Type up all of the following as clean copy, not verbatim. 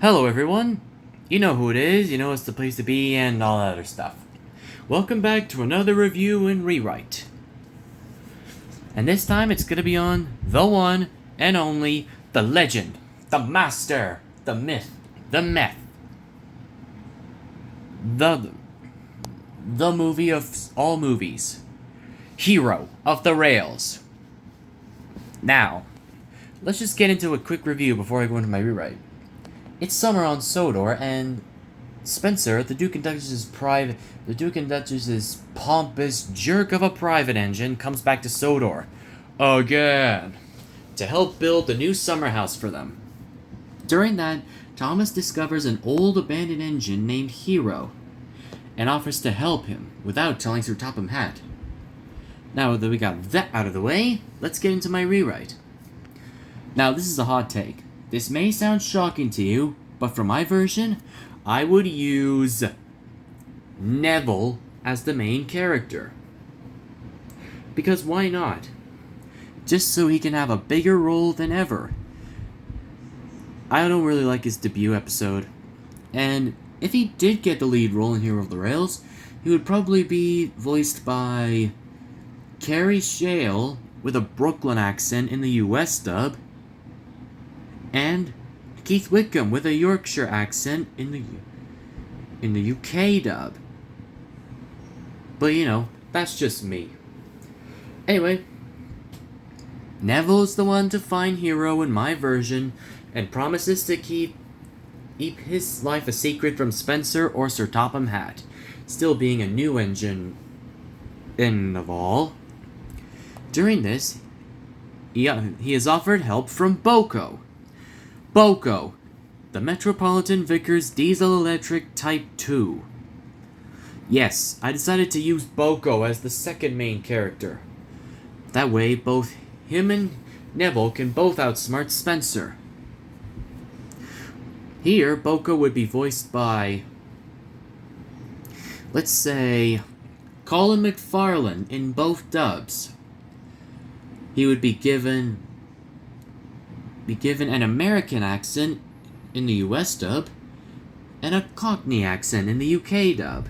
Hello, everyone. You know who it is, you know it's the place to be, and all that other stuff. Welcome back to another review and rewrite. And this time it's gonna be on the one and only, the legend, the master, the myth, the meth, the the movie of all movies, Hero of the Rails. Now, let's just get into a quick review before I go into my rewrite. It's summer on Sodor, and Spencer, the Duke and Duchess's pompous jerk of a private engine, comes back to Sodor again to help build the new summer house for them. During that, Thomas discovers an old abandoned engine named Hero and offers to help him without telling Sir Topham Hatt. Now that we got that out of the way, let's get into my rewrite. Now, this is a hot take. This may sound shocking to you, but for my version, I would use Neville as the main character. Because why not? Just so he can have a bigger role than ever. I don't really like his debut episode, and if he did get the lead role in Hero of the Rails, he would probably be voiced by Carrie Shale with a Brooklyn accent in the US dub, and Keith Wickham with a Yorkshire accent in the UK dub. But you know, that's just me. Anyway, Neville's the one to find Hero in my version and promises to keep his life a secret from Spencer or Sir Topham Hatt, still being a new engine in of all. During this, he is offered help from Boko. Boko, the Metropolitan Vickers Diesel Electric Type 2. Yes, I decided to use Boko as the second main character. That way, both him and Neville can both outsmart Spencer. Here, Boko would be voiced by, let's say, Colin McFarlane in both dubs. He would be given an American accent in the US dub and a Cockney accent in the UK dub.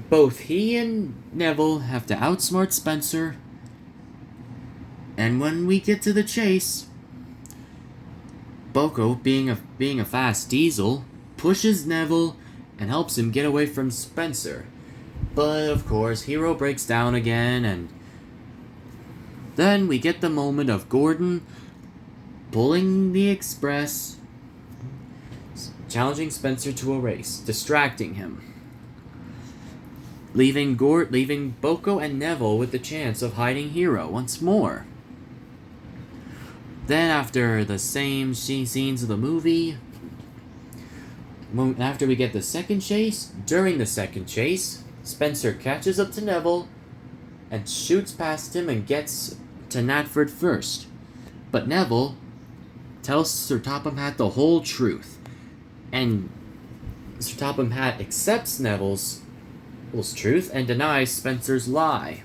Both he and Neville have to outsmart Spencer, and when we get to the chase, Boko, being a fast diesel, pushes Neville and helps him get away from Spencer. But of course, Hero breaks down again, and then we get the moment of Gordon pulling the express, challenging Spencer to a race, distracting him, leaving Boko and Neville with the chance of hiding Hero once more. Then, after the same scenes of the movie, after we get the second chase, during the second chase, Spencer catches up to Neville and shoots past him and gets to Natford first. But Neville tells Sir Topham Hatt the whole truth, and Sir Topham Hatt accepts Neville's truth and denies Spencer's lie.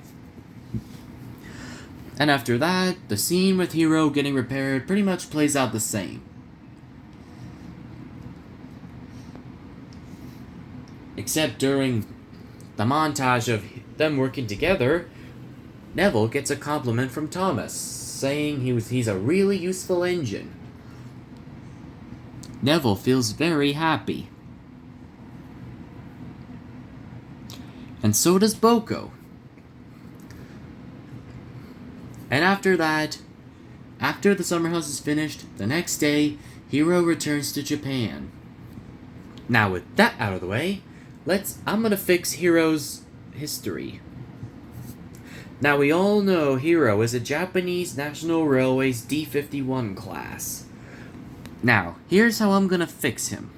And after that, the scene with Hero getting repaired pretty much plays out the same. Except during the montage of them working together, Neville gets a compliment from Thomas, saying he's a really useful engine. Neville feels very happy. And so does Boko. And after that, after the summer house is finished, the next day, Hero returns to Japan. Now with that out of the way, I'm gonna fix Hero's history. Now we all know Hero is a Japanese National Railways D51 class. Now, here's how I'm gonna fix him.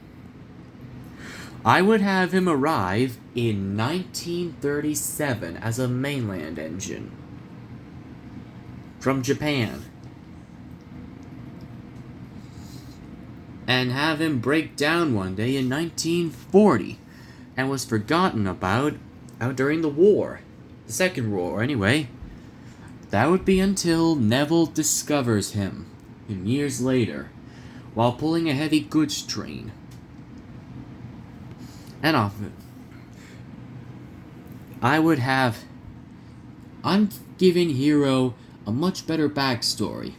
I would have him arrive in 1937 as a mainland engine from Japan, and have him break down one day in 1940 and was forgotten about out during the war, the Second War anyway. That would be until Neville discovers him and years later, while pulling a heavy goods train. And I'm giving Hiro a much better backstory.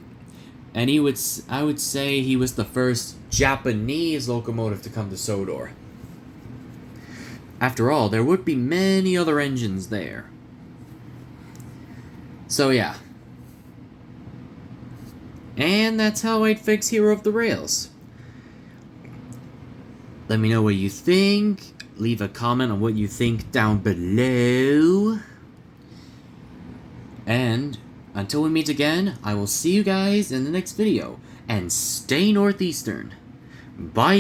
And I would say he was the first Japanese locomotive to come to Sodor. After all, there would be many other engines there. So yeah. And that's how I'd fix Hero of the Rails. Let me know what you think. Leave a comment on what you think down below. And until we meet again, I will see you guys in the next video. And stay northeastern. Bye!